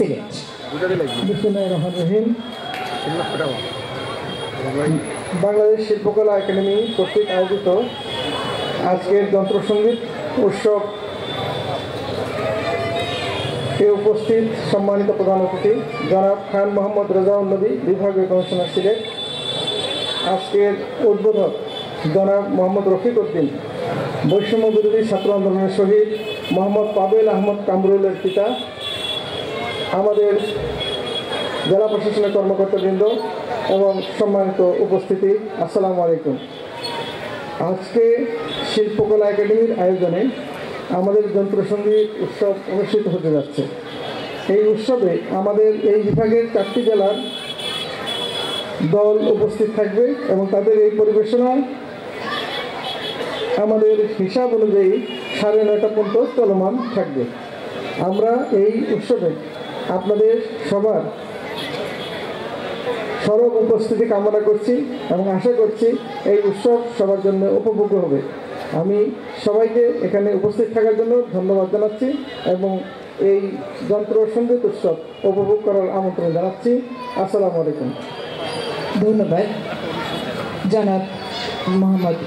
সিলেট। বাংলাদেশ শিল্পকলা একাডেমি কর্তৃক আয়োজিত আজকের যন্ত্রসঙ্গীত উৎসব উপস্থিত সম্মানিত প্রধান অতিথি জনাব খান মোহাম্মদ রেজাউল নবী, বিভাগীয় কমিশনার সিলেট। আজকের উদ্বোধক জনাব মোহাম্মদ রফিক উদ্দিন, বৈষম্য বিরোধী ছাত্র আন্দোলনের শহীদ মোহাম্মদ পাবেল আহমদ কামরুলের পিতা। আমাদের জেলা প্রশাসনের কর্মকর্তাবৃন্দ এবং সম্মানিত উপস্থিতি, আসসালামু আলাইকুম। আজকে শিল্পকলা একাডেমির আয়োজনে আমাদের যন্ত্রসঙ্গীত উৎসব অনুষ্ঠিত হতে যাচ্ছে। এই উৎসবে আমাদের এই বিভাগের 4টি জেলার দল উপস্থিত থাকবে এবং তাদের এই পরিবেশনা আমাদের হিসাব অনুযায়ী 9:30 পর্যন্ত চলমান থাকবে। আমরা এই উৎসবে আপনাদের সবার সরব উপস্থিতি কামনা করছি এবং আশা করছি এই উৎসব সবার জন্য উপভোগ্য হবে। আমি সবাইকে এখানে উপস্থিত থাকার জন্য ধন্যবাদ জানাচ্ছি এবং এই যন্ত্রসঙ্গীত উৎসব উপভোগ করার আমন্ত্রণ জানাচ্ছি। আসসালামু আলাইকুম। ধন্যবাদ জনাব মোহাম্মদ